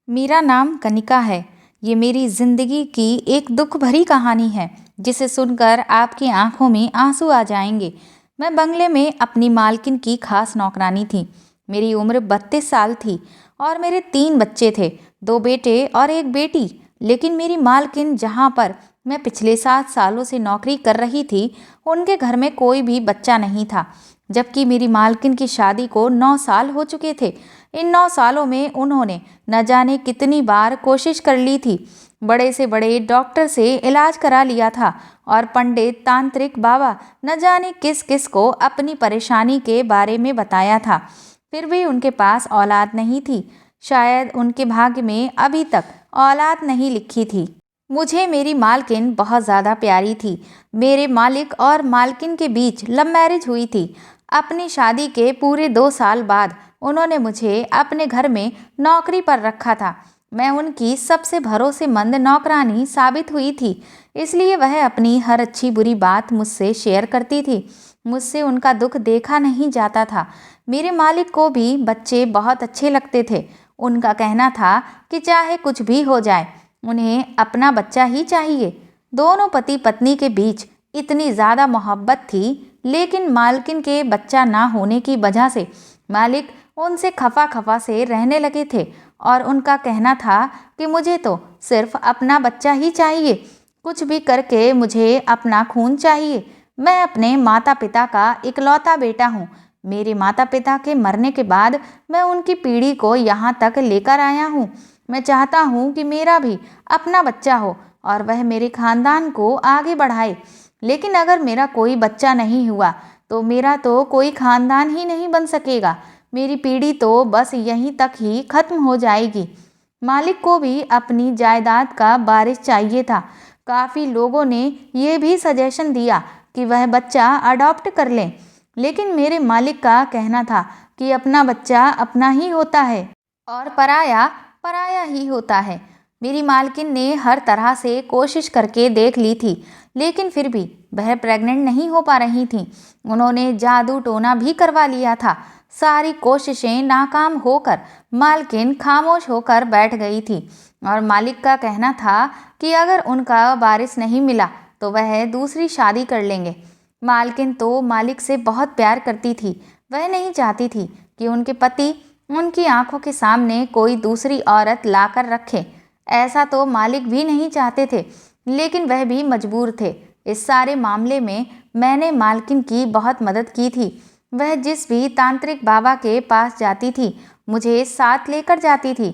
मेरा नाम कनिका है। ये मेरी ज़िंदगी की एक दुख भरी कहानी है, जिसे सुनकर आपकी आंखों में आंसू आ जाएंगे। मैं बंगले में अपनी मालकिन की खास नौकरानी थी। मेरी उम्र 32 साल थी और मेरे 3 बच्चे थे, 2 बेटे और 1 बेटी। लेकिन मेरी मालकिन, जहाँ पर मैं पिछले 7 सालों से नौकरी कर रही थी, उनके घर में कोई भी बच्चा नहीं था। जबकि मेरी मालकिन की शादी को 9 साल हो चुके थे। इन 9 सालों में उन्होंने न जाने कितनी बार कोशिश कर ली थी। बड़े से बड़े डॉक्टर से इलाज करा लिया था और पंडित, तांत्रिक बाबा न जाने किस किस को अपनी परेशानी के बारे में बताया था। फिर भी उनके पास औलाद नहीं थी। शायद उनके भाग्य में अभी तक औलाद नहीं लिखी थी। मुझे मेरी मालकिन बहुत ज़्यादा प्यारी थी। मेरे मालिक और मालकिन के बीच लव मैरिज हुई थी। अपनी शादी के पूरे 2 साल बाद उन्होंने मुझे अपने घर में नौकरी पर रखा था। मैं उनकी सबसे भरोसेमंद नौकरानी साबित हुई थी, इसलिए वह अपनी हर अच्छी बुरी बात मुझसे शेयर करती थी। मुझसे उनका दुख देखा नहीं जाता था। मेरे मालिक को भी बच्चे बहुत अच्छे लगते थे। उनका कहना था कि चाहे कुछ भी हो जाए, उन्हें अपना बच्चा ही चाहिए। दोनों पति पत्नी के बीच इतनी ज़्यादा मोहब्बत थी, लेकिन मालकिन के बच्चा ना होने की वजह से मालिक उनसे खफा खफा से रहने लगे थे और उनका कहना था कि मुझे तो सिर्फ अपना बच्चा ही चाहिए। कुछ भी करके मुझे अपना खून चाहिए। मैं अपने माता पिता का इकलौता बेटा हूँ। मेरे माता पिता के मरने के बाद मैं उनकी पीढ़ी को यहाँ तक लेकर आया हूँ। मैं चाहता हूँ कि मेरा भी अपना बच्चा हो और वह मेरे खानदान को आगे बढ़ाए। लेकिन अगर मेरा कोई बच्चा नहीं हुआ तो मेरा तो कोई खानदान ही नहीं बन सकेगा। मेरी पीढ़ी तो बस यहीं तक ही खत्म हो जाएगी। मालिक को भी अपनी जायदाद का वारिस चाहिए था। काफ़ी लोगों ने ये भी सजेशन दिया कि वह बच्चा अडॉप्ट कर लें, लेकिन मेरे मालिक का कहना था कि अपना बच्चा अपना ही होता है और पराया पराया ही होता है। मेरी मालकिन ने हर तरह से कोशिश करके देख ली थी, लेकिन फिर भी वह प्रेग्नेंट नहीं हो पा रही थी। उन्होंने जादू टोना भी करवा लिया था। सारी कोशिशें नाकाम होकर मालकिन खामोश होकर बैठ गई थी और मालिक का कहना था कि अगर उनका वारिस नहीं मिला तो वह दूसरी शादी कर लेंगे। मालकिन तो मालिक से बहुत प्यार करती थी। वह नहीं चाहती थी कि उनके पति उनकी आंखों के सामने कोई दूसरी औरत लाकर रखे। ऐसा तो मालिक भी नहीं चाहते थे, लेकिन वह भी मजबूर थे। इस सारे मामले में मैंने मालकिन की बहुत मदद की थी। वह जिस भी तांत्रिक बाबा के पास जाती थी, मुझे साथ लेकर जाती थी।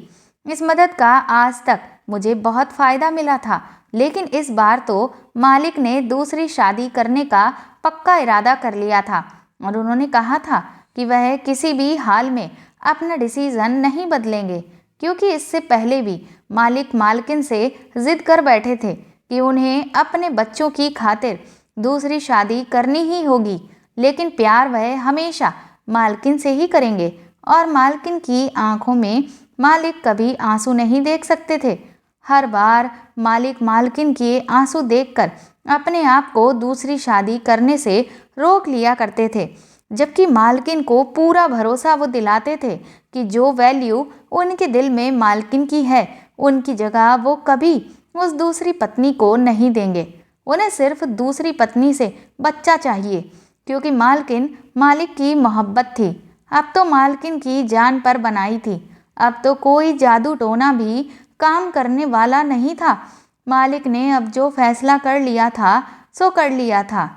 इस मदद का आज तक मुझे बहुत फ़ायदा मिला था, लेकिन इस बार तो मालिक ने दूसरी शादी करने का पक्का इरादा कर लिया था और उन्होंने कहा था कि वह किसी भी हाल में अपना डिसीज़न नहीं बदलेंगे, क्योंकि इससे पहले भी मालिक मालकिन से जिद कर बैठे थे कि उन्हें अपने बच्चों की खातिर दूसरी शादी करनी ही होगी। लेकिन प्यार वह हमेशा मालकिन से ही करेंगे और मालकिन की आंखों में मालिक कभी आंसू नहीं देख सकते थे। हर बार मालिक मालकिन के आंसू देखकर अपने आप को दूसरी शादी करने से रोक लिया करते थे, जबकि मालकिन को पूरा भरोसा वो दिलाते थे कि जो वैल्यू उनके दिल में मालकिन की है, उनकी जगह वो कभी उस दूसरी पत्नी को नहीं देंगे। उन्हें सिर्फ दूसरी पत्नी से बच्चा चाहिए, क्योंकि मालकिन मालिक की मोहब्बत थी। अब तो मालकिन की जान पर बनाई थी। अब तो कोई जादू टोना भी काम करने वाला नहीं था। मालिक ने अब जो फैसला कर लिया था सो कर लिया था।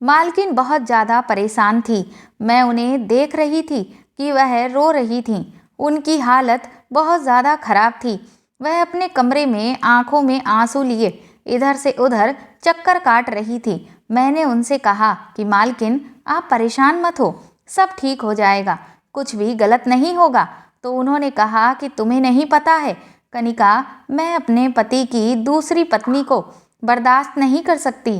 मालकिन बहुत ज़्यादा परेशान थी। मैं उन्हें देख रही थी कि वह रो रही थीं। उनकी हालत बहुत ज़्यादा खराब थी। वह अपने कमरे में आंखों में आंसू लिए इधर से उधर चक्कर काट रही थी। मैंने उनसे कहा कि मालकिन, आप परेशान मत हो, सब ठीक हो जाएगा, कुछ भी गलत नहीं होगा। तो उन्होंने कहा कि तुम्हें नहीं पता है कनिका, मैं अपने पति की दूसरी पत्नी को बर्दाश्त नहीं कर सकती।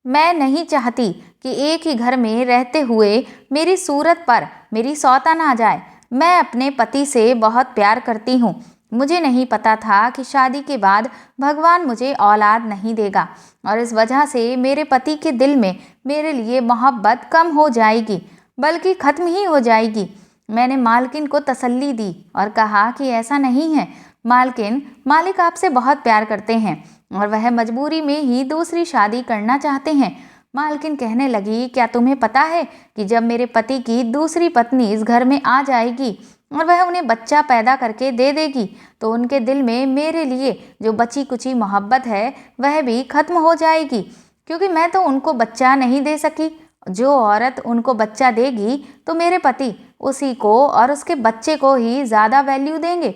मैं नहीं चाहती कि एक ही घर में रहते हुए मेरी सूरत पर मेरी सौतन आ जाए। मैं अपने पति से बहुत प्यार करती हूँ। मुझे नहीं पता था कि शादी के बाद भगवान मुझे औलाद नहीं देगा और इस वजह से मेरे पति के दिल में मेरे लिए मोहब्बत कम हो जाएगी, बल्कि ख़त्म ही हो जाएगी। मैंने मालकिन को तसल्ली दी और कहा कि ऐसा नहीं है, मालकिन, मालिक आपसे बहुत प्यार करते हैं और वह मजबूरी में ही दूसरी शादी करना चाहते हैं। मालकिन कहने लगी, क्या तुम्हें पता है कि जब मेरे पति की दूसरी पत्नी इस घर में आ जाएगी और वह उन्हें बच्चा पैदा करके दे देगी तो उनके दिल में मेरे लिए जो बची कुची मोहब्बत है वह भी खत्म हो जाएगी, क्योंकि मैं तो उनको बच्चा नहीं दे सकी। जो औरत उनको बच्चा देगी तो मेरे पति उसी को और उसके बच्चे को ही ज़्यादा वैल्यू देंगे।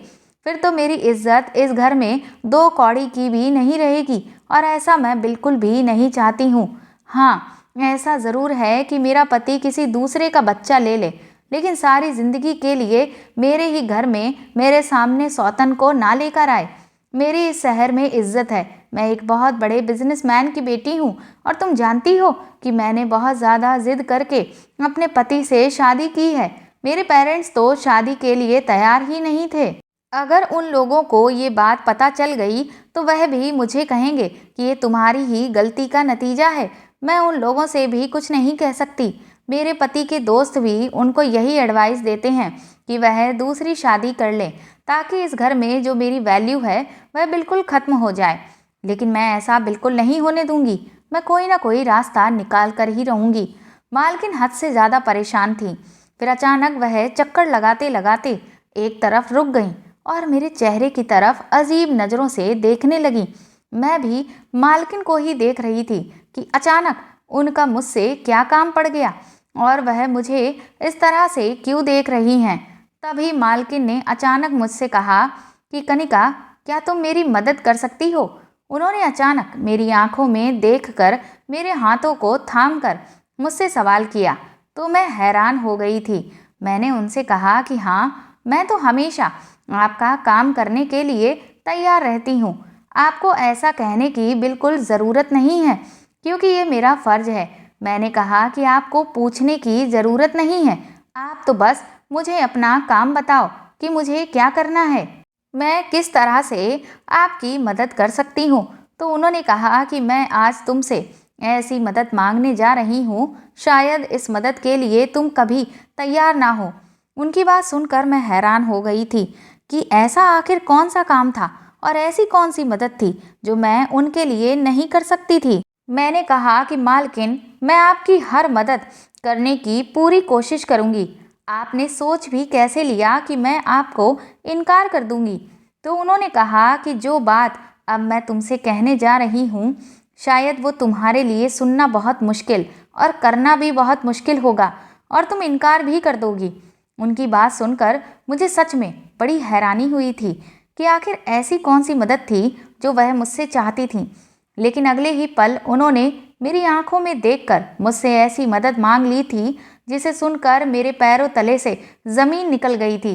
फिर तो मेरी इज्जत इस घर में 2 कौड़ी की भी नहीं रहेगी और ऐसा मैं बिल्कुल भी नहीं चाहती हूँ। हाँ, ऐसा ज़रूर है कि मेरा पति किसी दूसरे का बच्चा ले ले, लेकिन सारी ज़िंदगी के लिए मेरे ही घर में मेरे सामने सौतन को ना लेकर आए। मेरी इस शहर में इज्जत है, मैं एक बहुत बड़े बिजनेसमैन की बेटी हूँ और तुम जानती हो कि मैंने बहुत ज़्यादा जिद करके अपने पति से शादी की है। मेरे पेरेंट्स तो शादी के लिए तैयार ही नहीं थे। अगर उन लोगों को ये बात पता चल गई तो वह भी मुझे कहेंगे कि ये तुम्हारी ही गलती का नतीजा है। मैं उन लोगों से भी कुछ नहीं कह सकती। मेरे पति के दोस्त भी उनको यही एडवाइस देते हैं कि वह दूसरी शादी कर ले ताकि इस घर में जो मेरी वैल्यू है वह बिल्कुल खत्म हो जाए। लेकिन मैं ऐसा बिल्कुल नहीं होने दूंगी। मैं कोई ना कोई रास्ता निकाल कर ही रहूंगी। मालकिन हद से ज़्यादा परेशान थी। फिर अचानक वह चक्कर लगाते लगाते एक तरफ रुक गई और मेरे चेहरे की तरफ अजीब नज़रों से देखने लगी। मैं भी मालकिन को ही देख रही थी कि अचानक उनका मुझसे क्या काम पड़ गया और वह मुझे इस तरह से क्यों देख रही हैं। तभी मालकिन ने अचानक मुझसे कहा कि कनिका, क्या तुम मेरी मदद कर सकती हो? उन्होंने अचानक मेरी आंखों में देखकर मेरे हाथों को थामकर मुझसे सवाल किया तो मैं हैरान हो गई थी। मैंने उनसे कहा कि हाँ, मैं तो हमेशा आपका काम करने के लिए तैयार रहती हूँ। आपको ऐसा कहने की बिल्कुल ज़रूरत नहीं है, क्योंकि ये मेरा फ़र्ज है। मैंने कहा कि आपको पूछने की ज़रूरत नहीं है, आप तो बस मुझे अपना काम बताओ कि मुझे क्या करना है, मैं किस तरह से आपकी मदद कर सकती हूँ। तो उन्होंने कहा कि मैं आज तुमसे ऐसी मदद मांगने जा रही हूँ, शायद इस मदद के लिए तुम कभी तैयार ना हो। उनकी बात सुनकर मैं हैरान हो गई थी कि ऐसा आखिर कौन सा काम था और ऐसी कौन सी मदद थी जो मैं उनके लिए नहीं कर सकती थी। मैंने कहा कि मालकिन, मैं आपकी हर मदद करने की पूरी कोशिश करूंगी। आपने सोच भी कैसे लिया कि मैं आपको इनकार कर दूंगी? तो उन्होंने कहा कि जो बात अब मैं तुमसे कहने जा रही हूँ, शायद वो तुम्हारे लिए सुनना बहुत मुश्किल और करना भी बहुत मुश्किल होगा और तुम इनकार भी कर दोगी। उनकी बात सुनकर मुझे सच में बड़ी हैरानी हुई थी कि आखिर ऐसी कौन सी मदद थी जो वह मुझसे चाहती थी। लेकिन अगले ही पल उन्होंने मेरी आंखों में देखकर मुझसे ऐसी मदद मांग ली थी जिसे सुनकर मेरे पैरों तले से ज़मीन निकल गई थी।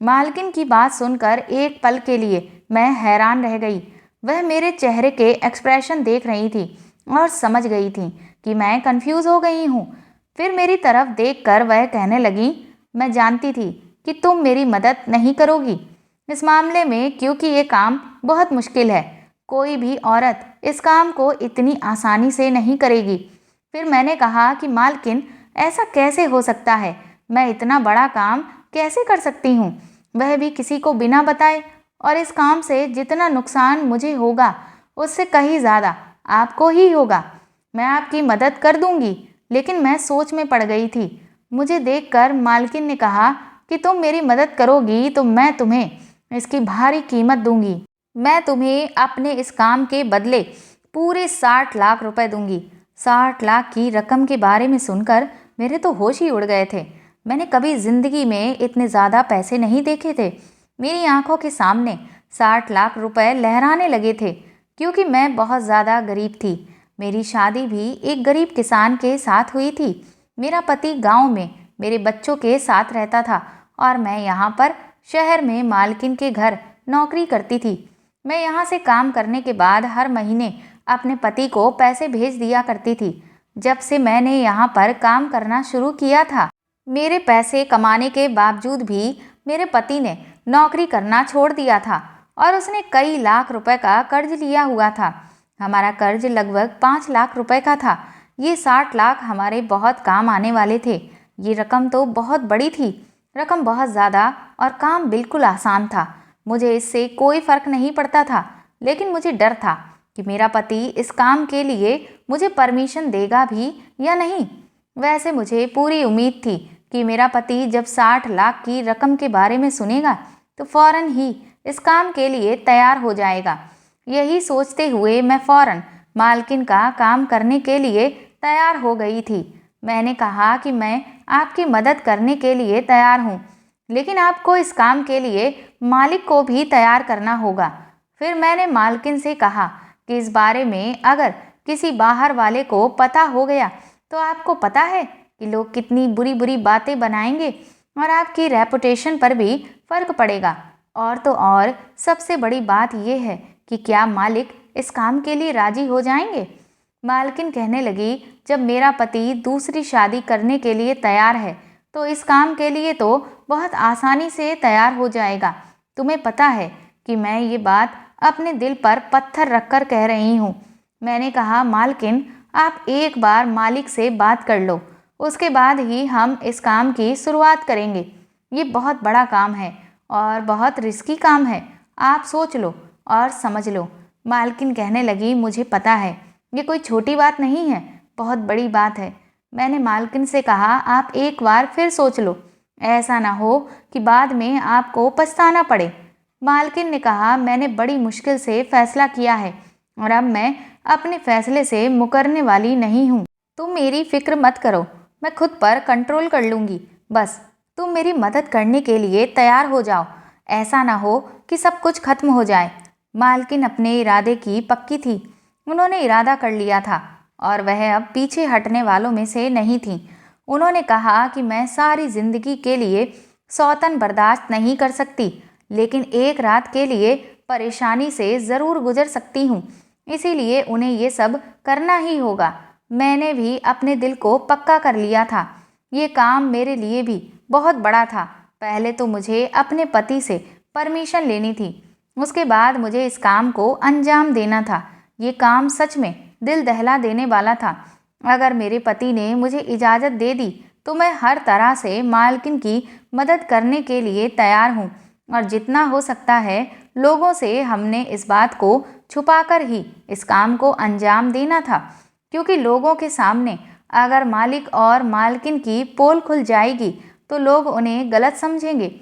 मालकिन की बात सुनकर एक पल के लिए मैं हैरान रह गई। वह मेरे चेहरे के एक्सप्रेशन देख रही थी और समझ गई थी कि मैं कंफ्यूज हो गई हूँ। फिर मेरी तरफ देखकर वह कहने लगी, मैं जानती थी कि तुम मेरी मदद नहीं करोगी इस मामले में, क्योंकि ये काम बहुत मुश्किल है। कोई भी औरत इस काम को इतनी आसानी से नहीं करेगी। फिर मैंने कहा कि मालकिन, ऐसा कैसे हो सकता है? मैं इतना बड़ा काम कैसे कर सकती हूँ, वह भी किसी को बिना बताए? और इस काम से जितना नुकसान मुझे होगा उससे कहीं ज़्यादा आपको ही होगा। मैं आपकी मदद कर दूंगी। लेकिन मैं सोच में पड़ गई थी। मुझे देखकर मालकिन ने कहा कि तुम मेरी मदद करोगी तो मैं तुम्हें इसकी भारी कीमत दूंगी। मैं तुम्हें अपने इस काम के बदले पूरे 60 लाख रुपए दूंगी। 60 लाख की रकम के बारे में सुनकर मेरे तो होश ही उड़ गए थे। मैंने कभी जिंदगी में इतने ज़्यादा पैसे नहीं देखे थे। मेरी आंखों के सामने 60 लाख रुपए लहराने लगे थे, क्योंकि मैं बहुत ज़्यादा गरीब थी। मेरी शादी भी एक गरीब किसान के साथ हुई थी। मेरा पति गांव में मेरे बच्चों के साथ रहता था और मैं यहाँ पर शहर में मालकिन के घर नौकरी करती थी। मैं यहाँ से काम करने के बाद हर महीने अपने पति को पैसे भेज दिया करती थी। जब से मैंने यहाँ पर काम करना शुरू किया था, मेरे पैसे कमाने के बावजूद भी मेरे पति ने नौकरी करना छोड़ दिया था और उसने कई लाख रुपए का कर्ज लिया हुआ था। हमारा कर्ज लगभग 5 लाख रुपए का था। ये 60 लाख हमारे बहुत काम आने वाले थे। ये रकम तो बहुत बड़ी थी, रकम बहुत ज़्यादा, और काम बिल्कुल आसान था। मुझे इससे कोई फर्क नहीं पड़ता था, लेकिन मुझे डर था कि मेरा पति इस काम के लिए मुझे परमिशन देगा भी या नहीं। वैसे मुझे पूरी उम्मीद थी कि मेरा पति जब 60 लाख की रकम के बारे में सुनेगा तो फौरन ही इस काम के लिए तैयार हो जाएगा। यही सोचते हुए मैं फौरन मालकिन का काम करने के लिए तैयार हो गई थी। मैंने कहा कि मैं आपकी मदद करने के लिए तैयार हूँ, लेकिन आपको इस काम के लिए मालिक को भी तैयार करना होगा। फिर मैंने मालकिन से कहा कि इस बारे में अगर किसी बाहर वाले को पता हो गया तो आपको पता है कि लोग कितनी बुरी बुरी बातें बनाएंगे और आपकी रेपुटेशन पर भी फर्क पड़ेगा। और तो और सबसे बड़ी बात यह है कि क्या मालिक इस काम के लिए राजी हो जाएंगे। मालकिन कहने लगी, जब मेरा पति दूसरी शादी करने के लिए तैयार है तो इस काम के लिए तो बहुत आसानी से तैयार हो जाएगा। तुम्हें पता है कि मैं ये बात अपने दिल पर पत्थर रखकर कह रही हूँ। मैंने कहा, मालकिन आप एक बार मालिक से बात कर लो, उसके बाद ही हम इस काम की शुरुआत करेंगे। ये बहुत बड़ा काम है और बहुत रिस्की काम है, आप सोच लो और समझ लो। मालकिन कहने लगी, मुझे पता है ये कोई छोटी बात नहीं है, बहुत बड़ी बात है। मैंने मालकिन से कहा, आप एक बार फिर सोच लो, ऐसा ना हो कि बाद में आपको पछताना पड़े। मालकिन ने कहा, मैंने बड़ी मुश्किल से फैसला किया है और अब मैं अपने फैसले से मुकरने वाली नहीं हूँ। तुम मेरी फिक्र मत करो, मैं खुद पर कंट्रोल कर लूँगी। बस तुम मेरी मदद करने के लिए तैयार हो जाओ, ऐसा ना हो कि सब कुछ खत्म हो जाए। मालकिन अपने इरादे की पक्की थी। उन्होंने इरादा कर लिया था और वह अब पीछे हटने वालों में से नहीं थी। उन्होंने कहा कि मैं सारी जिंदगी के लिए सौतन बर्दाश्त नहीं कर सकती, लेकिन एक रात के लिए परेशानी से ज़रूर गुजर सकती हूँ, इसीलिए उन्हें ये सब करना ही होगा। मैंने भी अपने दिल को पक्का कर लिया था। ये काम मेरे लिए भी बहुत बड़ा था। पहले तो मुझे अपने पति से परमिशन लेनी थी, उसके बाद मुझे इस काम को अंजाम देना था। ये काम सच में दिल दहला देने वाला था। अगर मेरे पति ने मुझे इजाज़त दे दी तो मैं हर तरह से मालकिन की मदद करने के लिए तैयार हूँ और जितना हो सकता है लोगों से हमने इस बात को छुपाकर ही इस काम को अंजाम देना था, क्योंकि लोगों के सामने अगर मालिक और मालकिन की पोल खुल जाएगी तो लोग उन्हें गलत समझेंगे।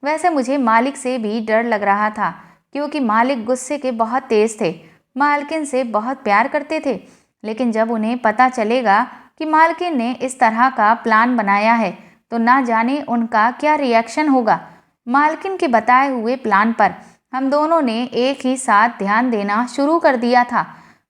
वैसे मुझे मालिक से भी डर लग रहा था, क्योंकि मालिक गुस्से के बहुत तेज थे, मालकिन से बहुत प्यार करते थे। लेकिन जब उन्हें पता चलेगा कि मालकिन ने इस तरह का प्लान बनाया है तो ना जाने उनका क्या रिएक्शन होगा। मालकिन के बताए हुए प्लान पर हम दोनों ने एक ही साथ ध्यान देना शुरू कर दिया था।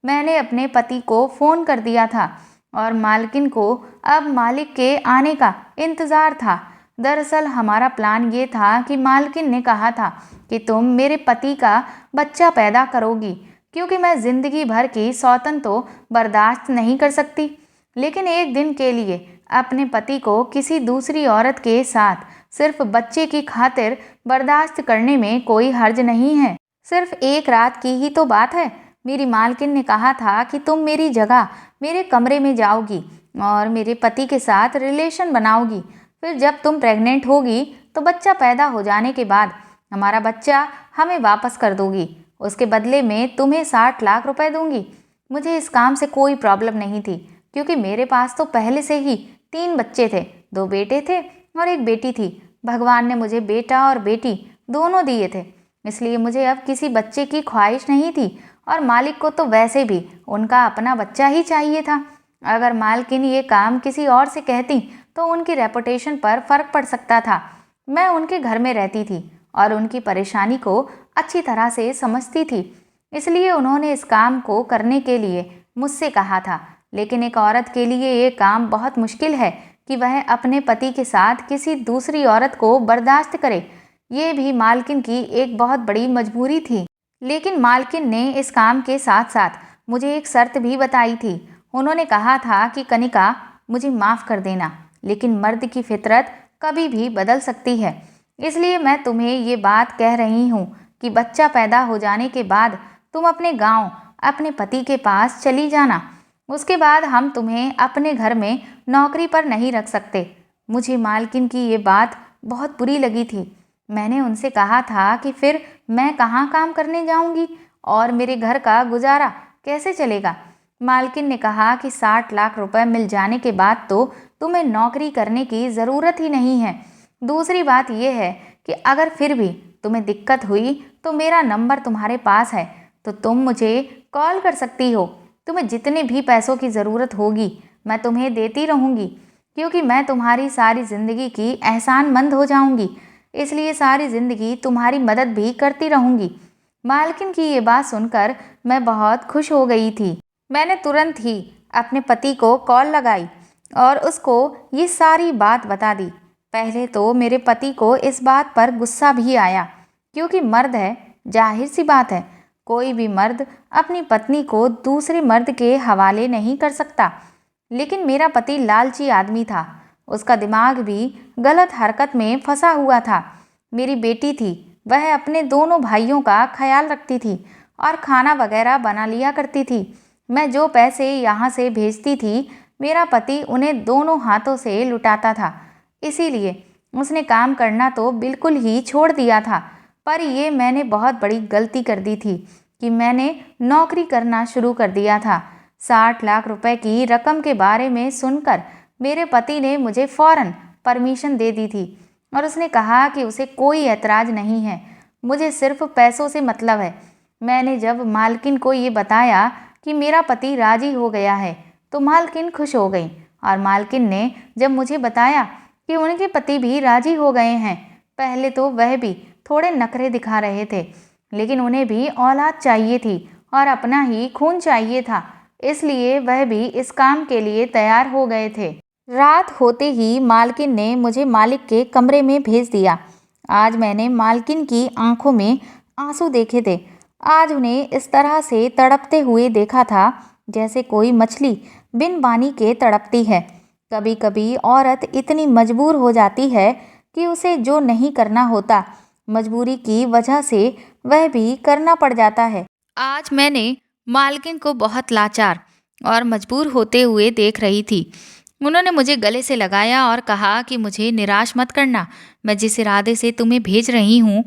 मैंने अपने पति को फ़ोन कर दिया था और मालकिन को अब मालिक के आने का इंतज़ार था। दरअसल हमारा प्लान ये था कि मालकिन ने कहा था कि तुम मेरे पति का बच्चा पैदा करोगी, क्योंकि मैं ज़िंदगी भर की सौतन तो बर्दाश्त नहीं कर सकती, लेकिन एक दिन के लिए अपने पति को किसी दूसरी औरत के साथ सिर्फ बच्चे की खातिर बर्दाश्त करने में कोई हर्ज नहीं है। सिर्फ एक रात की ही तो बात है। मेरी मालकिन ने कहा था कि तुम मेरी जगह मेरे कमरे में जाओगी और मेरे पति के साथ रिलेशन बनाओगी। फिर जब तुम प्रेग्नेंट होगी तो बच्चा पैदा हो जाने के बाद हमारा बच्चा हमें वापस कर दोगी। उसके बदले में तुम्हें 60 लाख रुपए दूंगी। मुझे इस काम से कोई प्रॉब्लम नहीं थी, क्योंकि मेरे पास तो पहले से ही 3 बच्चे थे, 2 बेटे थे और 1 बेटी थी। भगवान ने मुझे बेटा और बेटी दोनों दिए थे, इसलिए मुझे अब किसी बच्चे की ख्वाहिश नहीं थी और मालिक को तो वैसे भी उनका अपना बच्चा ही चाहिए था। अगर मालकिन ये काम किसी और से कहती तो उनकी रेपुटेशन पर फर्क पड़ सकता था। मैं उनके घर में रहती थी और उनकी परेशानी को अच्छी तरह से समझती थी, इसलिए उन्होंने इस काम को करने के लिए मुझसे कहा था। लेकिन एक औरत के लिए ये काम बहुत मुश्किल है कि वह अपने पति के साथ किसी दूसरी औरत को बर्दाश्त करे। ये भी मालकिन की एक बहुत बड़ी मजबूरी थी। लेकिन मालकिन ने इस काम के साथ साथ मुझे एक शर्त भी बताई थी। उन्होंने कहा था कि कनिका, मुझे माफ़ कर देना, लेकिन मर्द की फितरत कभी भी बदल सकती है, इसलिए मैं तुम्हें ये बात कह रही हूँ कि बच्चा पैदा हो जाने के बाद तुम अपने गांव अपने पति के पास चली जाना। उसके बाद हम तुम्हें अपने घर में नौकरी पर नहीं रख सकते। मुझे मालकिन की ये बात बहुत बुरी लगी थी। मैंने उनसे कहा था कि फिर मैं कहाँ काम करने जाऊंगी और मेरे घर का गुजारा कैसे चलेगा? मालकिन ने कहा कि 60 लाख रुपए मिल जाने के बाद तो तुम्हें नौकरी करने की ज़रूरत ही नहीं है। दूसरी बात यह है कि अगर फिर भी तुम्हें दिक्कत हुई तो मेरा नंबर तुम्हारे पास है, तो तुम मुझे कॉल कर सकती हो। तुम्हें जितने भी पैसों की ज़रूरत होगी मैं तुम्हें देती रहूँगी, क्योंकि मैं तुम्हारी सारी ज़िंदगी की एहसानमंद हो जाऊँगी, इसलिए सारी ज़िंदगी तुम्हारी मदद भी करती रहूँगी। मालकिन की ये बात सुनकर मैं बहुत खुश हो गई थी। मैंने तुरंत ही अपने पति को कॉल लगाई और उसको ये सारी बात बता दी। पहले तो मेरे पति को इस बात पर गुस्सा भी आया, क्योंकि मर्द है, जाहिर सी बात है, कोई भी मर्द अपनी पत्नी को दूसरे मर्द के हवाले नहीं कर सकता। लेकिन मेरा पति लालची आदमी था, उसका दिमाग भी गलत हरकत में फंसा हुआ था। मेरी बेटी थी, वह अपने दोनों भाइयों का ख्याल रखती थी और खाना वगैरह बना लिया करती थी। मैं जो पैसे यहाँ से भेजती थी, मेरा पति उन्हें दोनों हाथों से लुटाता था, इसीलिए उसने काम करना तो बिल्कुल ही छोड़ दिया था। पर ये मैंने बहुत बड़ी गलती कर दी थी कि मैंने नौकरी करना शुरू कर दिया था। 60 लाख रुपए की रकम के बारे में सुनकर मेरे पति ने मुझे फौरन परमिशन दे दी थी और उसने कहा कि उसे कोई ऐतराज़ नहीं है, मुझे सिर्फ पैसों से मतलब है। मैंने जब मालकिन को ये बताया कि मेरा पति राजी हो गया है तो मालकिन खुश हो गई, और मालकिन ने जब मुझे बताया कि उनके पति भी राजी हो गए हैं, पहले तो वह भी थोड़े नखरे दिखा रहे थे, लेकिन उन्हें भी औलाद चाहिए थी और अपना ही खून चाहिए था, इसलिए वह भी इस काम के लिए तैयार हो गए थे। रात होते ही मालकिन ने मुझे मालिक के कमरे में भेज दिया। आज मैंने मालकिन की आंखों में आंसू देखे थे। आज उन्हें इस तरह से तड़पते हुए देखा था जैसे कोई मछली बिन पानी के तड़पती है। कभी कभी औरत इतनी मजबूर हो जाती है कि उसे जो नहीं करना होता, मजबूरी की वजह से वह भी करना पड़ जाता है। आज मैंने मालकिन को बहुत लाचार और मजबूर होते हुए देख रही थी। उन्होंने मुझे गले से लगाया और कहा कि मुझे निराश मत करना। मैं जिस इरादे से तुम्हें भेज रही हूँ,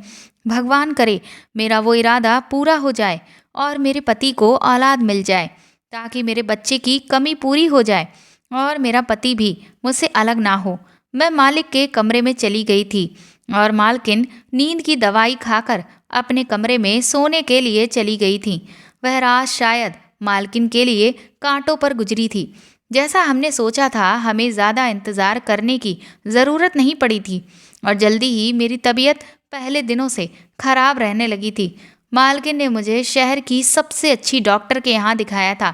भगवान करे मेरा वो इरादा पूरा हो जाए और मेरे पति को औलाद मिल जाए, ताकि मेरे बच्चे की कमी पूरी हो जाए और मेरा पति भी मुझसे अलग ना हो। मैं मालिक के कमरे में चली गई थी और मालकिन नींद की दवाई खाकर अपने कमरे में सोने के लिए चली गई थी। वह रात शायद मालकिन के लिए कांटों पर गुजरी थी। जैसा हमने सोचा था, हमें ज़्यादा इंतज़ार करने की ज़रूरत नहीं पड़ी थी और जल्दी ही मेरी तबीयत पहले दिनों से खराब रहने लगी थी। मालकिन ने मुझे शहर की सबसे अच्छी डॉक्टर के यहाँ दिखाया था।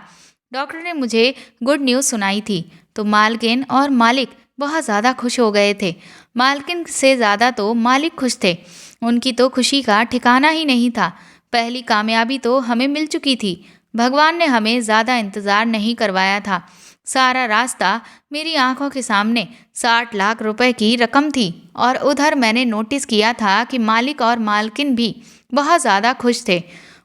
डॉक्टर ने मुझे गुड न्यूज़ सुनाई थी तो मालकिन और मालिक बहुत ज़्यादा खुश हो गए थे। मालकिन से ज़्यादा तो मालिक खुश थे। उनकी तो खुशी का ठिकाना ही नहीं था। पहली कामयाबी तो हमें मिल चुकी थी। भगवान ने हमें ज़्यादा इंतज़ार नहीं करवाया था। सारा रास्ता मेरी आंखों के सामने 60 लाख रुपए की रकम थी और उधर मैंने नोटिस किया था कि मालिक और मालकिन भी बहुत ज़्यादा खुश थे।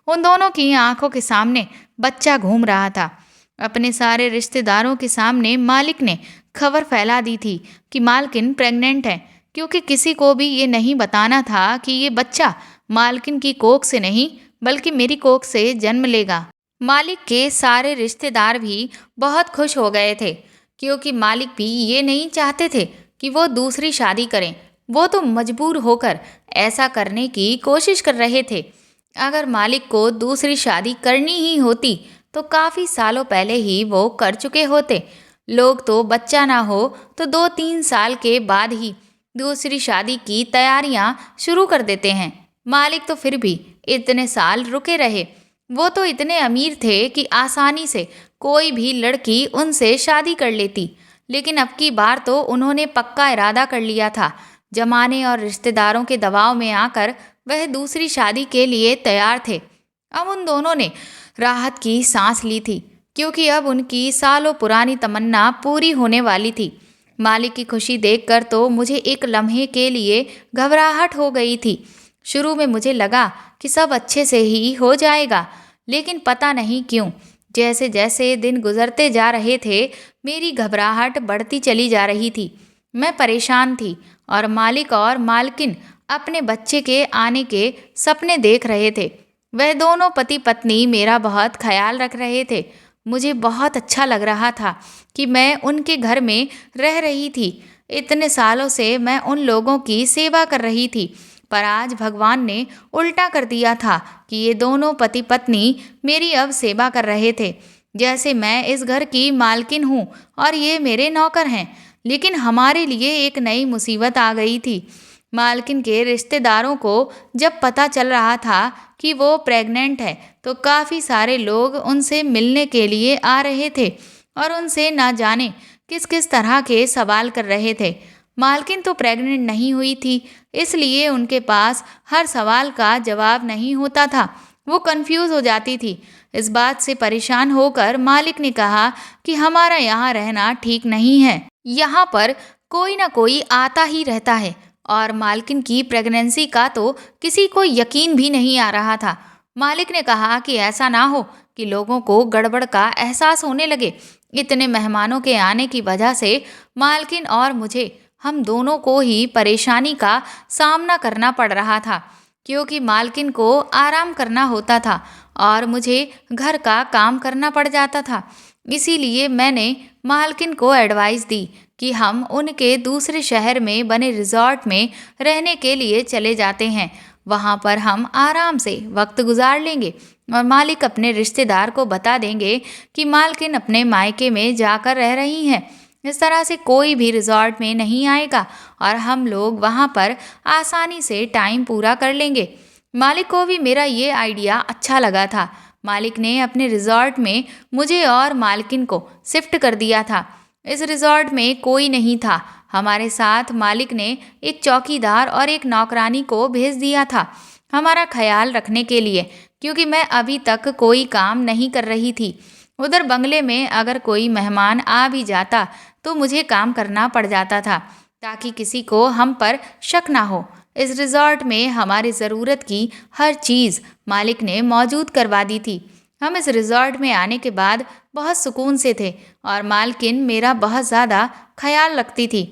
उन दोनों की आंखों के सामने बच्चा घूम रहा था। अपने सारे रिश्तेदारों के सामने मालिक ने खबर फैला दी थी कि मालकिन प्रेग्नेंट है, क्योंकि किसी को भी ये नहीं बताना था कि ये बच्चा मालकिन की कोख से नहीं बल्कि मेरी कोख से जन्म लेगा। मालिक के सारे रिश्तेदार भी बहुत खुश हो गए थे, क्योंकि मालिक भी ये नहीं चाहते थे कि वो दूसरी शादी करें। वो तो मजबूर होकर ऐसा करने की कोशिश कर रहे थे। अगर मालिक को दूसरी शादी करनी ही होती तो काफ़ी सालों पहले ही वो कर चुके होते। लोग तो बच्चा ना हो तो 2-3 साल के बाद ही दूसरी शादी की तैयारियां शुरू कर देते हैं। मालिक तो फिर भी इतने साल रुके रहे। वो तो इतने अमीर थे कि आसानी से कोई भी लड़की उनसे शादी कर लेती, लेकिन अब की बार तो उन्होंने पक्का इरादा कर लिया था। जमाने और रिश्तेदारों के दबाव में आकर वह दूसरी शादी के लिए तैयार थे। अब उन दोनों ने राहत की सांस ली थी, क्योंकि अब उनकी सालों पुरानी तमन्ना पूरी होने वाली थी। मालिक की खुशी देखकर तो मुझे एक लम्हे के लिए घबराहट हो गई थी। शुरू में मुझे लगा कि सब अच्छे से ही हो जाएगा, लेकिन पता नहीं क्यों जैसे जैसे दिन गुजरते जा रहे थे, मेरी घबराहट बढ़ती चली जा रही थी। मैं परेशान थी और मालिक और मालकिन अपने बच्चे के आने के सपने देख रहे थे। वह दोनों पति पत्नी मेरा बहुत ख्याल रख रहे थे। मुझे बहुत अच्छा लग रहा था कि मैं उनके घर में रह रही थी। इतने सालों से मैं उन लोगों की सेवा कर रही थी, पर आज भगवान ने उल्टा कर दिया था कि ये दोनों पति पत्नी मेरी अब सेवा कर रहे थे, जैसे मैं इस घर की मालकिन हूँ और ये मेरे नौकर हैं। लेकिन हमारे लिए एक नई मुसीबत आ गई थी। मालकिन के रिश्तेदारों को जब पता चल रहा था कि वो प्रेग्नेंट है, तो काफ़ी सारे लोग उनसे मिलने के लिए आ रहे थे और उनसे ना जाने किस किस तरह के सवाल कर रहे थे। मालकिन तो प्रेग्नेंट नहीं हुई थी, इसलिए उनके पास हर सवाल का जवाब नहीं होता था। वो कंफ्यूज हो जाती थी। इस बात से परेशान होकर मालिक ने कहा कि हमारा यहाँ रहना ठीक नहीं है। यहाँ पर कोई ना कोई आता ही रहता है और मालकिन की प्रेगनेंसी का तो किसी को यकीन भी नहीं आ रहा था। मालिक ने कहा कि ऐसा ना हो कि लोगों को गड़बड़ का एहसास होने लगे। इतने मेहमानों के आने की वजह से मालकिन और मुझे, हम दोनों को ही परेशानी का सामना करना पड़ रहा था, क्योंकि मालकिन को आराम करना होता था और मुझे घर का काम करना पड़ जाता था। इसीलिए मैंने मालकिन को एडवाइस दी कि हम उनके दूसरे शहर में बने रिजॉर्ट में रहने के लिए चले जाते हैं। वहाँ पर हम आराम से वक्त गुजार लेंगे और मालिक अपने रिश्तेदार को बता देंगे कि मालकिन अपने मायके में जाकर रह रही हैं। इस तरह से कोई भी रिजॉर्ट में नहीं आएगा और हम लोग वहाँ पर आसानी से टाइम पूरा कर लेंगे। मालिक को भी मेरा ये आइडिया अच्छा लगा था। मालिक ने अपने रिजॉर्ट में मुझे और मालकिन को शिफ्ट कर दिया था। इस रिजॉर्ट में कोई नहीं था। हमारे साथ मालिक ने एक चौकीदार और एक नौकरानी को भेज दिया था हमारा ख्याल रखने के लिए, क्योंकि मैं अभी तक कोई काम नहीं कर रही थी। उधर बंगले में अगर कोई मेहमान आ भी जाता तो मुझे काम करना पड़ जाता था, ताकि किसी को हम पर शक ना हो। इस रिजॉर्ट में हमारी ज़रूरत की हर चीज़ मालिक ने मौजूद करवा दी थी। हम इस रिजॉर्ट में आने के बाद बहुत सुकून से थे और मालकिन मेरा बहुत ज़्यादा ख्याल रखती थी।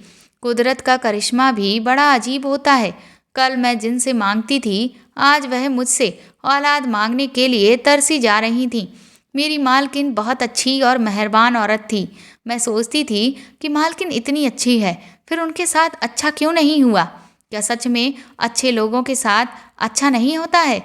कुदरत का करिश्मा भी बड़ा अजीब होता है। कल मैं जिनसे मांगती थी, आज वह मुझसे औलाद मांगने के लिए तरसी जा रही थी। मेरी मालकिन बहुत अच्छी और मेहरबान औरत थी। मैं सोचती थी कि मालकिन इतनी अच्छी है, फिर उनके साथ अच्छा क्यों नहीं हुआ? क्या सच में अच्छे लोगों के साथ अच्छा नहीं होता है?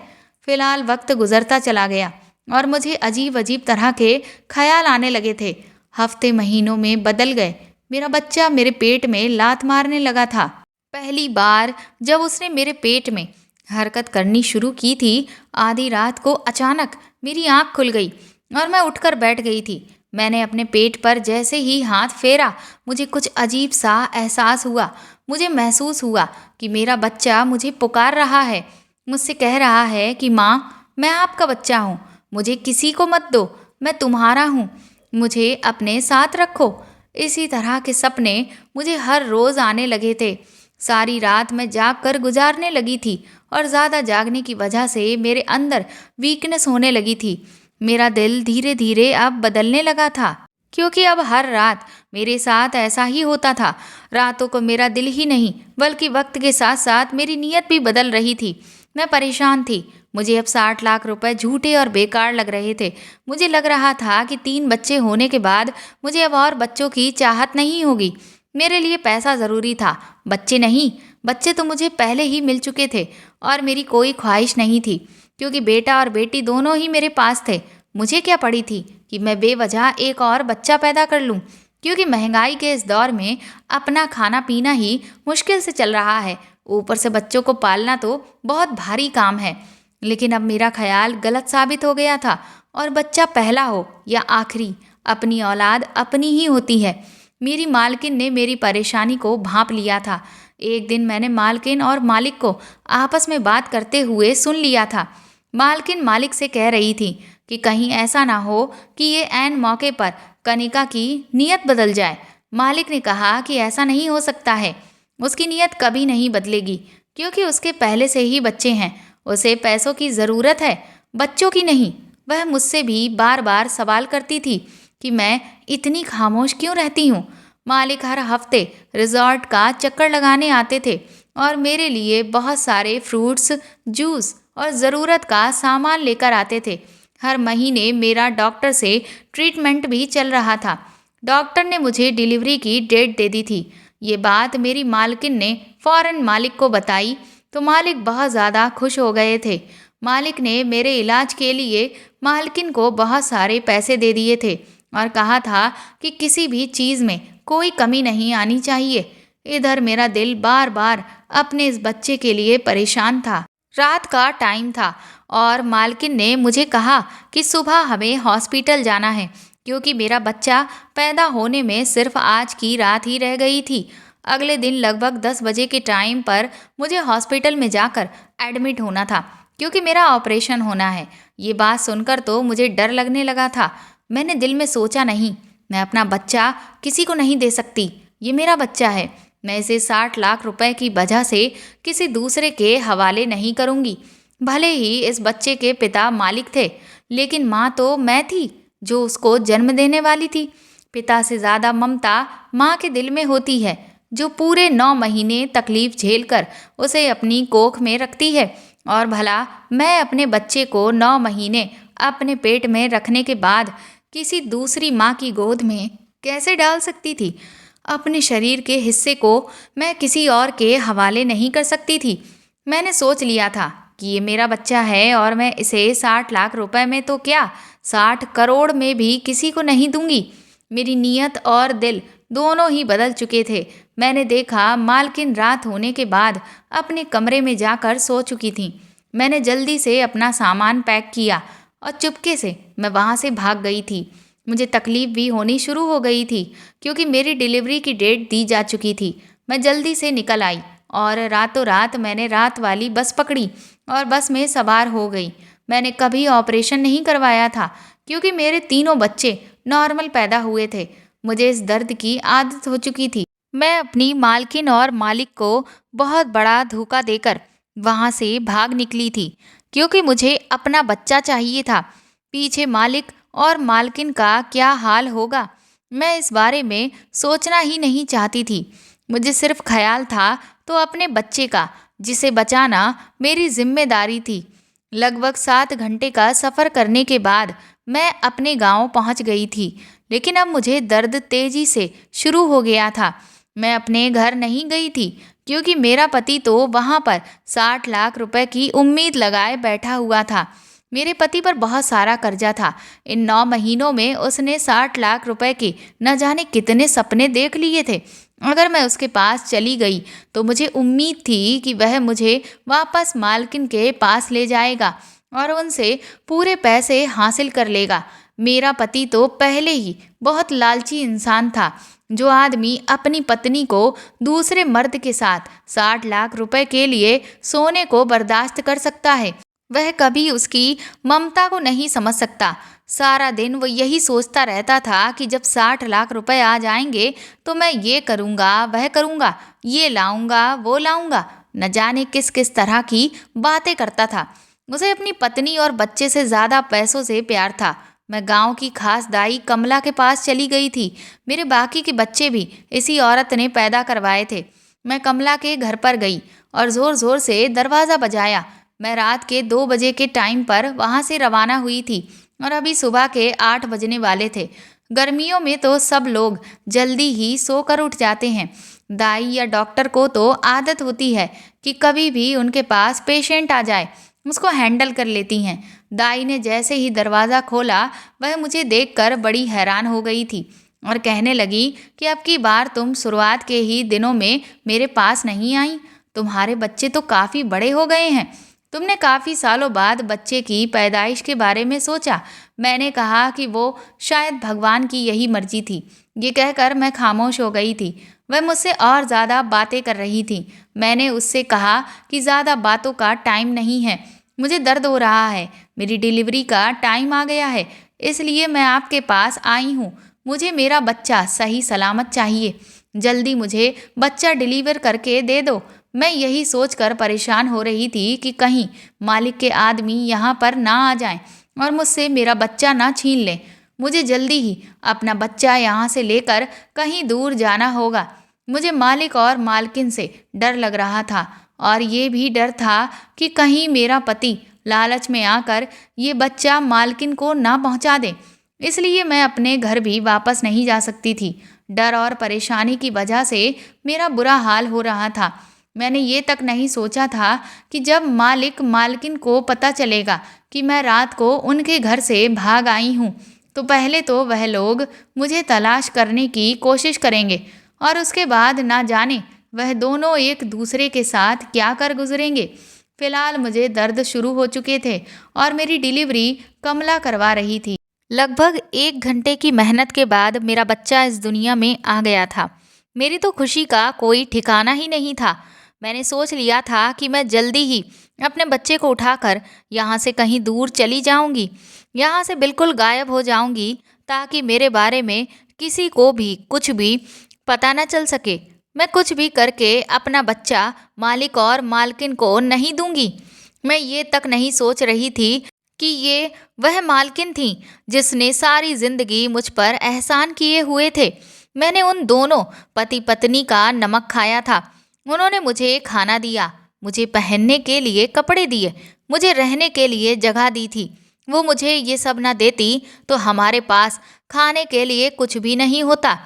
फिलहाल वक्त गुजरता चला गया और मुझे अजीब अजीब तरह के ख्याल आने लगे थे। हफ्ते महीनों में बदल गए। मेरा बच्चा मेरे पेट में लात मारने लगा था। पहली बार जब उसने मेरे पेट में हरकत करनी शुरू की थी, आधी रात को अचानक मेरी आंख खुल गई और मैं उठकर बैठ गई थी। मैंने अपने पेट पर जैसे ही हाथ फेरा, मुझे कुछ अजीब सा एहसास हुआ। मुझे महसूस हुआ कि मेरा बच्चा मुझे पुकार रहा है, मुझसे कह रहा है कि माँ, मैं आपका बच्चा हूँ, मुझे किसी को मत दो, मैं तुम्हारा हूँ, मुझे अपने साथ रखो। इसी तरह के सपने मुझे हर रोज़ आने लगे थे। सारी रात मैं जाग कर गुजारने लगी थी और ज़्यादा जागने की वजह से मेरे अंदर वीकनेस होने लगी थी। मेरा दिल धीरे धीरे अब बदलने लगा था, क्योंकि अब हर रात मेरे साथ ऐसा ही होता था। रातों को मेरा दिल ही नहीं, बल्कि वक्त के साथ साथ मेरी नीयत भी बदल रही थी। मैं परेशान थी। मुझे अब 60 लाख रुपए झूठे और बेकार लग रहे थे। मुझे लग रहा था कि 3 बच्चे होने के बाद मुझे अब और बच्चों की चाहत नहीं होगी। मेरे लिए पैसा ज़रूरी था, बच्चे नहीं। बच्चे तो मुझे पहले ही मिल चुके थे और मेरी कोई ख्वाहिश नहीं थी, क्योंकि बेटा और बेटी दोनों ही मेरे पास थे। मुझे क्या पड़ी थी कि मैं बेवजह एक और बच्चा पैदा कर लूं, क्योंकि महंगाई के इस दौर में अपना खाना पीना ही मुश्किल से चल रहा है। ऊपर से बच्चों को पालना तो बहुत भारी काम है। लेकिन अब मेरा ख्याल गलत साबित हो गया था और बच्चा पहला हो या आखिरी, अपनी औलाद अपनी ही होती है। मेरी मालकिन ने मेरी परेशानी को भांप लिया था। एक दिन मैंने मालकिन और मालिक को आपस में बात करते हुए सुन लिया था। मालकिन मालिक से कह रही थी कि कहीं ऐसा ना हो कि ये ऐन मौके पर कनिका की नीयत बदल जाए। मालिक ने कहा कि ऐसा नहीं हो सकता है, उसकी नीयत कभी नहीं बदलेगी, क्योंकि उसके पहले से ही बच्चे हैं। उसे पैसों की ज़रूरत है, बच्चों की नहीं। वह मुझसे भी बार बार सवाल करती थी कि मैं इतनी खामोश क्यों रहती हूँ। मालिक हर हफ्ते रिजॉर्ट का चक्कर लगाने आते थे और मेरे लिए बहुत सारे फ्रूट्स, जूस और ज़रूरत का सामान लेकर आते थे। हर महीने मेरा डॉक्टर से ट्रीटमेंट भी चल रहा था। डॉक्टर ने मुझे डिलीवरी की डेट दे दी थी। ये बात मेरी मालकिन ने फ़ौरन मालिक को बताई तो मालिक बहुत ज़्यादा खुश हो गए थे। मालिक ने मेरे इलाज के लिए मालकिन को बहुत सारे पैसे दे दिए थे और कहा था कि किसी भी चीज़ में कोई कमी नहीं आनी चाहिए। इधर मेरा दिल बार बार अपने इस बच्चे के लिए परेशान था। रात का टाइम था और मालकिन ने मुझे कहा कि सुबह हमें हॉस्पिटल जाना है क्योंकि मेरा बच्चा पैदा होने में सिर्फ आज की रात ही रह गई थी। अगले दिन लगभग 10 बजे के टाइम पर मुझे हॉस्पिटल में जाकर एडमिट होना था क्योंकि मेरा ऑपरेशन होना है। ये बात सुनकर तो मुझे डर लगने लगा था। मैंने दिल में सोचा, नहीं, मैं अपना बच्चा किसी को नहीं दे सकती। ये मेरा बच्चा है। मैं इसे 60 लाख रुपए की वजह से किसी दूसरे के हवाले नहीं करूंगी। भले ही इस बच्चे के पिता मालिक थे, लेकिन माँ तो मैं थी जो उसको जन्म देने वाली थी। पिता से ज़्यादा ममता माँ के दिल में होती है, जो पूरे 9 महीने तकलीफ झेलकर उसे अपनी कोख में रखती है। और भला मैं अपने बच्चे को 9 महीने अपने पेट में रखने के बाद किसी दूसरी माँ की गोद में कैसे डाल सकती थी? अपने शरीर के हिस्से को मैं किसी और के हवाले नहीं कर सकती थी। मैंने सोच लिया था कि ये मेरा बच्चा है और मैं इसे 60 लाख रुपए में तो क्या, 60 करोड़ में भी किसी को नहीं दूंगी। मेरी नीयत और दिल दोनों ही बदल चुके थे। मैंने देखा मालकिन रात होने के बाद अपने कमरे में जाकर सो चुकी थी। मैंने जल्दी से अपना सामान पैक किया और चुपके से मैं वहाँ से भाग गई थी। मुझे तकलीफ भी होनी शुरू हो गई थी क्योंकि मेरी डिलीवरी की डेट दी जा चुकी थी। मैं जल्दी से निकल आई और रातों रात मैंने रात वाली बस पकड़ी और बस में सवार हो गई। मैंने कभी ऑपरेशन नहीं करवाया था क्योंकि मेरे तीनों बच्चे नॉर्मल पैदा हुए थे। मुझे इस दर्द की आदत हो चुकी थी। मैं अपनी मालकिन और मालिक को बहुत बड़ा धोखा देकर वहाँ से भाग निकली थी क्योंकि मुझे अपना बच्चा चाहिए था। पीछे मालिक और मालकिन का क्या हाल होगा, मैं इस बारे में सोचना ही नहीं चाहती थी। मुझे सिर्फ ख्याल था तो अपने बच्चे का, जिसे बचाना मेरी जिम्मेदारी थी। लगभग 7 घंटे का सफ़र करने के बाद मैं अपने गांव पहुंच गई थी, लेकिन अब मुझे दर्द तेजी से शुरू हो गया था। मैं अपने घर नहीं गई थी क्योंकि मेरा पति तो वहां पर 60 लाख रुपए की उम्मीद लगाए बैठा हुआ था। मेरे पति पर बहुत सारा कर्जा था। इन 9 महीनों में उसने 60 लाख रुपए के न जाने कितने सपने देख लिए थे। अगर मैं उसके पास चली गई तो मुझे उम्मीद थी कि वह मुझे वापस मालकिन के पास ले जाएगा और उनसे पूरे पैसे हासिल कर लेगा। मेरा पति तो पहले ही बहुत लालची इंसान था। जो आदमी अपनी पत्नी को दूसरे मर्द के साथ 60 लाख रुपए के लिए सोने को बर्दाश्त कर सकता है, वह कभी उसकी ममता को नहीं समझ सकता। सारा दिन वो यही सोचता रहता था कि जब 60 लाख रुपए आ जाएंगे तो मैं ये करूँगा, वह करूँगा, ये लाऊंगा, वो लाऊंगा। न जाने किस किस तरह की बातें करता था। उसे अपनी पत्नी और बच्चे से ज़्यादा पैसों से प्यार था। मैं गांव की खास दाई कमला के पास चली गई थी। मेरे बाकी के बच्चे भी इसी औरत ने पैदा करवाए थे। मैं कमला के घर पर गई और ज़ोर ज़ोर से दरवाज़ा बजाया। मैं रात के 2 बजे के टाइम पर वहाँ से रवाना हुई थी और अभी सुबह के 8 बजने वाले थे। गर्मियों में तो सब लोग जल्दी ही सोकर उठ जाते हैं। दाई या डॉक्टर को तो आदत होती है कि कभी भी उनके पास पेशेंट आ जाए, उसको हैंडल कर लेती हैं। दाई ने जैसे ही दरवाज़ा खोला, वह मुझे देखकर बड़ी हैरान हो गई थी और कहने लगी कि अब की बार तुम शुरुआत के ही दिनों में मेरे पास नहीं आई। तुम्हारे बच्चे तो काफ़ी बड़े हो गए हैं। तुमने काफ़ी सालों बाद बच्चे की पैदाइश के बारे में सोचा। मैंने कहा कि वो शायद भगवान की यही मर्जी थी। ये कहकर मैं खामोश हो गई थी। वह मुझसे और ज़्यादा बातें कर रही थी। मैंने उससे कहा कि ज़्यादा बातों का टाइम नहीं है, मुझे दर्द हो रहा है, मेरी डिलीवरी का टाइम आ गया है, इसलिए मैं आपके पास आई हूँ। मुझे मेरा बच्चा सही सलामत चाहिए। जल्दी मुझे बच्चा डिलीवर करके दे दो। मैं यही सोचकर परेशान हो रही थी कि कहीं मालिक के आदमी यहाँ पर ना आ जाएं और मुझसे मेरा बच्चा ना छीन लें। मुझे जल्दी ही अपना बच्चा यहाँ से लेकर कहीं दूर जाना होगा। मुझे मालिक और मालकिन से डर लग रहा था और ये भी डर था कि कहीं मेरा पति लालच में आकर ये बच्चा मालकिन को ना पहुंचा दे। इसलिए मैं अपने घर भी वापस नहीं जा सकती थी। डर और परेशानी की वजह से मेरा बुरा हाल हो रहा था। मैंने ये तक नहीं सोचा था कि जब मालिक मालकिन को पता चलेगा कि मैं रात को उनके घर से भाग आई हूँ, तो पहले तो वह लोग मुझे तलाश करने की कोशिश करेंगे और उसके बाद ना जाने वह दोनों एक दूसरे के साथ क्या कर गुजरेंगे। फिलहाल मुझे दर्द शुरू हो चुके थे और मेरी डिलीवरी कमला करवा रही थी। लगभग 1 घंटे की मेहनत के बाद मेरा बच्चा इस दुनिया में आ गया था। मेरी तो खुशी का कोई ठिकाना ही नहीं था। मैंने सोच लिया था कि मैं जल्दी ही अपने बच्चे को उठाकर यहाँ से कहीं दूर चली जाऊंगी, यहाँ से बिल्कुल गायब हो जाऊंगी, ताकि मेरे बारे में किसी को भी कुछ भी पता न चल सके। मैं कुछ भी करके अपना बच्चा मालिक और मालकिन को नहीं दूंगी। मैं ये तक नहीं सोच रही थी कि ये वह मालकिन थी जिसने सारी जिंदगी मुझ पर एहसान किए हुए थे। मैंने उन दोनों पति पत्नी का नमक खाया था। उन्होंने मुझे खाना दिया, मुझे पहनने के लिए कपड़े दिए, मुझे रहने के लिए जगह दी थी। वो मुझे ये सब ना देती तो हमारे पास खाने के लिए कुछ भी नहीं होता।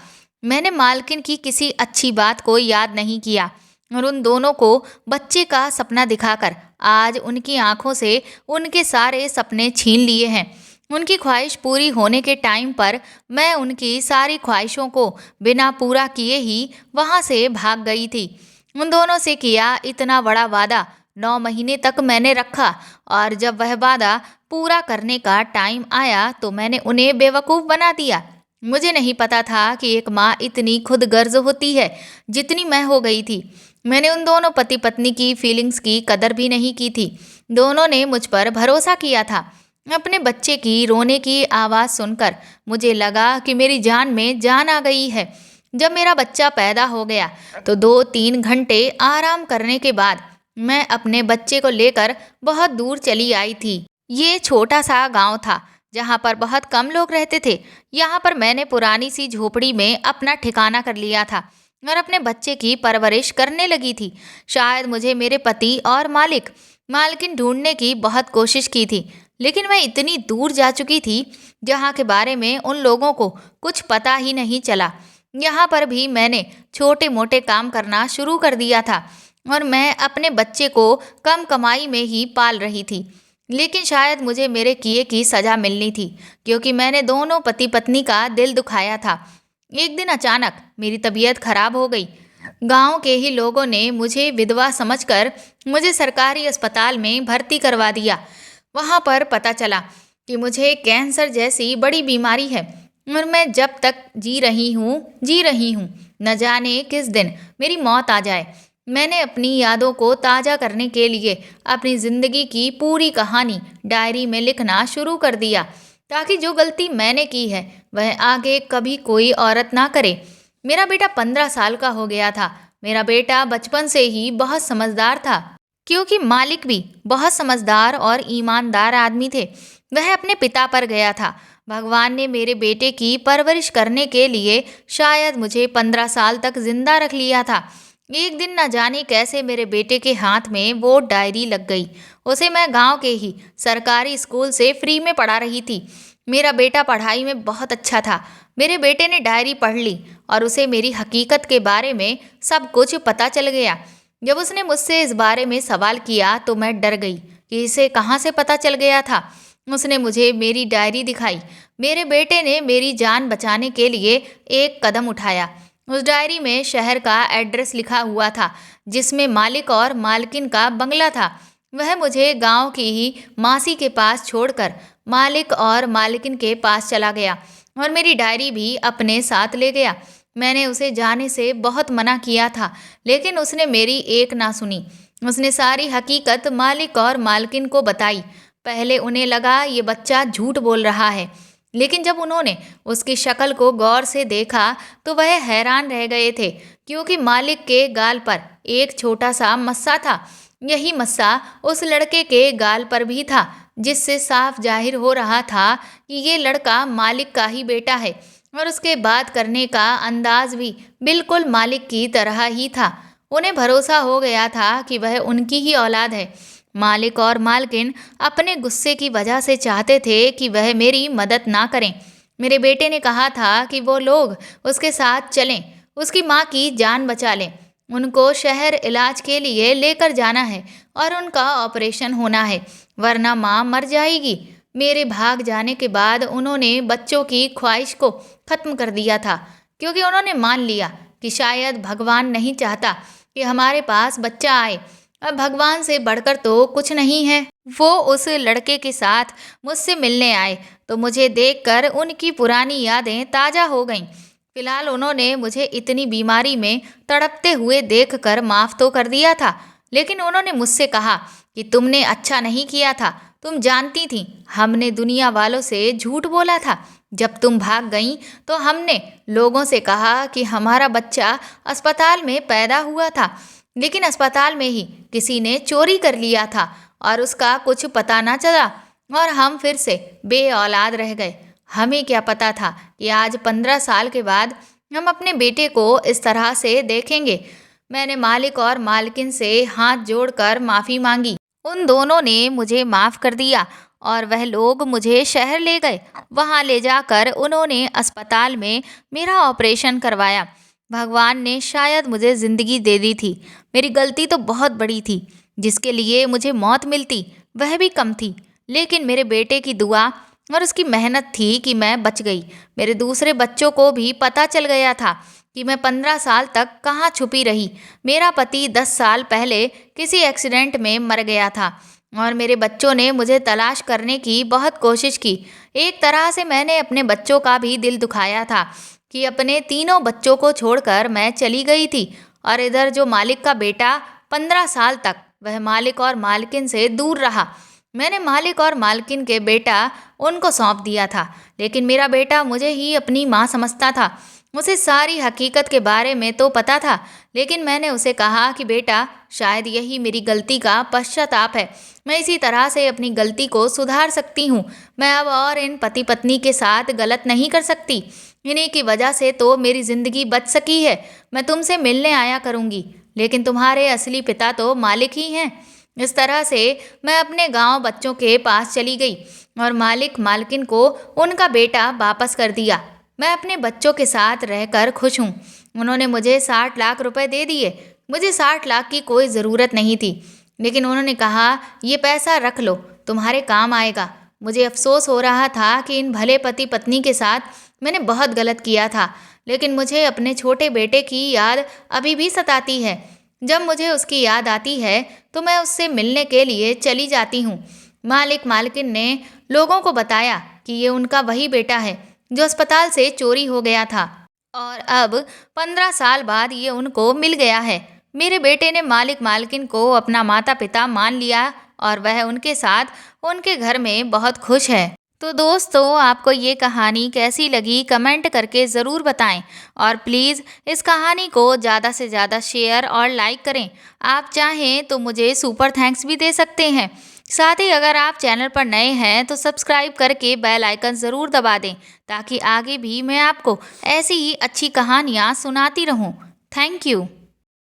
मैंने मालकिन की किसी अच्छी बात को याद नहीं किया और उन दोनों को बच्चे का सपना दिखाकर आज उनकी आंखों से उनके सारे सपने छीन लिए हैं। उनकी ख्वाहिश पूरी होने के टाइम पर मैं उनकी सारी ख्वाहिशों को बिना पूरा किए ही वहां से भाग गई थी। उन दोनों से किया इतना बड़ा वादा 9 महीने तक मैंने रखा और जब वह वादा पूरा करने का टाइम आया तो मैंने उन्हें बेवकूफ़ बना दिया। मुझे नहीं पता था कि एक माँ इतनी खुद गर्ज होती है जितनी मैं हो गई थी। मैंने उन दोनों पति पत्नी की फीलिंग्स की कदर भी नहीं की थी। दोनों ने मुझ पर भरोसा किया था। अपने बच्चे की रोने की आवाज़ सुनकर मुझे लगा कि मेरी जान में जान आ गई है। जब मेरा बच्चा पैदा हो गया तो 2-3 घंटे आराम करने के बाद मैं अपने बच्चे को लेकर बहुत दूर चली आई थी। ये छोटा सा गांव था जहाँ पर बहुत कम लोग रहते थे। यहाँ पर मैंने पुरानी सी झोपड़ी में अपना ठिकाना कर लिया था और अपने बच्चे की परवरिश करने लगी थी। शायद मुझे मेरे पति और मालकिन ढूंढने की बहुत कोशिश की थी, लेकिन मैं इतनी दूर जा चुकी थी जहाँ के बारे में उन लोगों को कुछ पता ही नहीं चला। यहाँ पर भी मैंने छोटे मोटे काम करना शुरू कर दिया था और मैं अपने बच्चे को कम कमाई में ही पाल रही थी। लेकिन शायद मुझे मेरे किए की सज़ा मिलनी थी, क्योंकि मैंने दोनों पति पत्नी का दिल दुखाया था। एक दिन अचानक मेरी तबीयत खराब हो गई। गांव के ही लोगों ने मुझे विधवा समझकर मुझे सरकारी अस्पताल में भर्ती करवा दिया। वहां पर पता चला कि मुझे कैंसर जैसी बड़ी बीमारी है और मैं जब तक जी रही हूँ, न जाने किस दिन मेरी मौत आ जाए। मैंने अपनी यादों को ताज़ा करने के लिए अपनी ज़िंदगी की पूरी कहानी डायरी में लिखना शुरू कर दिया, ताकि जो गलती मैंने की है वह आगे कभी कोई औरत ना करे। मेरा बेटा 15 साल का हो गया था। मेरा बेटा बचपन से ही बहुत समझदार था, क्योंकि मालिक भी बहुत समझदार और ईमानदार आदमी थे। वह अपने पिता पर गया था। भगवान ने मेरे बेटे की परवरिश करने के लिए शायद मुझे 15 साल तक जिंदा रख लिया था। एक दिन न जाने कैसे मेरे बेटे के हाथ में वो डायरी लग गई। उसे मैं गांव के ही सरकारी स्कूल से फ्री में पढ़ा रही थी। मेरा बेटा पढ़ाई में बहुत अच्छा था। मेरे बेटे ने डायरी पढ़ ली और उसे मेरी हकीकत के बारे में सब कुछ पता चल गया। जब उसने मुझसे इस बारे में सवाल किया तो मैं डर गई कि इसे कहाँ से पता चल गया था। उसने मुझे मेरी डायरी दिखाई। मेरे बेटे ने मेरी जान बचाने के लिए एक कदम उठाया। उस डायरी में शहर का एड्रेस लिखा हुआ था, जिसमें मालिक और मालकिन का बंगला था। वह मुझे गांव की ही मासी के पास छोड़कर मालिक और मालकिन के पास चला गया और मेरी डायरी भी अपने साथ ले गया। मैंने उसे जाने से बहुत मना किया था, लेकिन उसने मेरी एक ना सुनी। उसने सारी हकीकत मालिक और मालकिन को बताई। पहले उन्हें लगा ये बच्चा झूठ बोल रहा है, लेकिन जब उन्होंने उसकी शक्ल को गौर से देखा तो वह हैरान रह गए थे, क्योंकि मालिक के गाल पर एक छोटा सा मस्सा था। यही मस्सा उस लड़के के गाल पर भी था, जिससे साफ जाहिर हो रहा था कि ये लड़का मालिक का ही बेटा है। और उसके बात करने का अंदाज भी बिल्कुल मालिक की तरह ही था। उन्हें भरोसा हो गया था कि वह उनकी ही औलाद है। मालिक और मालकिन अपने गुस्से की वजह से चाहते थे कि वह मेरी मदद ना करें। मेरे बेटे ने कहा था कि वो लोग उसके साथ चलें, उसकी माँ की जान बचा लें। उनको शहर इलाज के लिए लेकर जाना है और उनका ऑपरेशन होना है, वरना माँ मर जाएगी। मेरे भाग जाने के बाद उन्होंने बच्चों की ख्वाहिश को खत्म कर दिया था, क्योंकि उन्होंने मान लिया कि शायद भगवान नहीं चाहता कि हमारे पास बच्चा आए। अब भगवान से बढ़कर तो कुछ नहीं है। वो उस लड़के के साथ मुझसे मिलने आए तो मुझे देखकर उनकी पुरानी यादें ताज़ा हो गईं। फिलहाल उन्होंने मुझे इतनी बीमारी में तड़पते हुए देखकर माफ़ तो कर दिया था, लेकिन उन्होंने मुझसे कहा कि तुमने अच्छा नहीं किया था। तुम जानती थी हमने दुनिया वालों से झूठ बोला था। जब तुम भाग गईं तो हमने लोगों से कहा कि हमारा बच्चा अस्पताल में पैदा हुआ था, लेकिन अस्पताल में ही किसी ने चोरी कर लिया था और उसका कुछ पता ना चला और हम फिर से बे औलाद रह गए। हमें क्या पता था कि आज 15 साल के बाद हम अपने बेटे को इस तरह से देखेंगे। मैंने मालिक और मालकिन से हाथ जोड़कर माफ़ी मांगी। उन दोनों ने मुझे माफ़ कर दिया और वह लोग मुझे शहर ले गए। वहाँ ले जाकर उन्होंने अस्पताल में मेरा ऑपरेशन करवाया। भगवान ने शायद मुझे ज़िंदगी दे दी थी। मेरी गलती तो बहुत बड़ी थी। जिसके लिए मुझे मौत मिलती वह भी कम थी, लेकिन मेरे बेटे की दुआ और उसकी मेहनत थी कि मैं बच गई। मेरे दूसरे बच्चों को भी पता चल गया था कि मैं 15 साल तक कहाँ छुपी रही। मेरा पति 10 साल पहले किसी एक्सीडेंट में मर गया था और मेरे बच्चों ने मुझे तलाश करने की बहुत कोशिश की। एक तरह से मैंने अपने बच्चों का भी दिल दुखाया था कि अपने तीनों बच्चों को छोड़कर मैं चली गई थी। और इधर जो मालिक का बेटा 15 साल तक वह मालिक और मालकिन से दूर रहा। मैंने मालिक और मालकिन के बेटा उनको सौंप दिया था, लेकिन मेरा बेटा मुझे ही अपनी माँ समझता था। उसे सारी हकीकत के बारे में तो पता था, लेकिन मैंने उसे कहा कि बेटा, शायद यही मेरी गलती का पश्चाताप है। मैं इसी तरह से अपनी गलती को सुधार सकती हूँ। मैं अब और इन पति पत्नी के साथ गलत नहीं कर सकती। इन्हीं की वजह से तो मेरी ज़िंदगी बच सकी है। मैं तुमसे मिलने आया करूँगी, लेकिन तुम्हारे असली पिता तो मालिक ही हैं। इस तरह से मैं अपने गांव बच्चों के पास चली गई और मालिक मालकिन को उनका बेटा वापस कर दिया। मैं अपने बच्चों के साथ रहकर खुश हूँ। उन्होंने मुझे 60 लाख रुपए दे दिए। मुझे 60 लाख की कोई ज़रूरत नहीं थी, लेकिन उन्होंने कहा ये पैसा रख लो, तुम्हारे काम आएगा। मुझे अफसोस हो रहा था कि इन भले पति पत्नी के साथ मैंने बहुत गलत किया था, लेकिन मुझे अपने छोटे बेटे की याद अभी भी सताती है। जब मुझे उसकी याद आती है तो मैं उससे मिलने के लिए चली जाती हूँ। मालिक मालकिन ने लोगों को बताया कि ये उनका वही बेटा है जो अस्पताल से चोरी हो गया था और अब 15 साल बाद ये उनको मिल गया है। मेरे बेटे ने मालिक मालकिन को अपना माता पिता मान लिया और वह उनके साथ उनके घर में बहुत खुश है। तो दोस्तों, आपको ये कहानी कैसी लगी कमेंट करके ज़रूर बताएं और प्लीज़ इस कहानी को ज़्यादा से ज़्यादा शेयर और लाइक करें। आप चाहें तो मुझे सुपर थैंक्स भी दे सकते हैं। साथ ही अगर आप चैनल पर नए हैं तो सब्सक्राइब करके बेल आइकन ज़रूर दबा दें, ताकि आगे भी मैं आपको ऐसी ही अच्छी कहानियाँ सुनाती रहूँ। Thank you.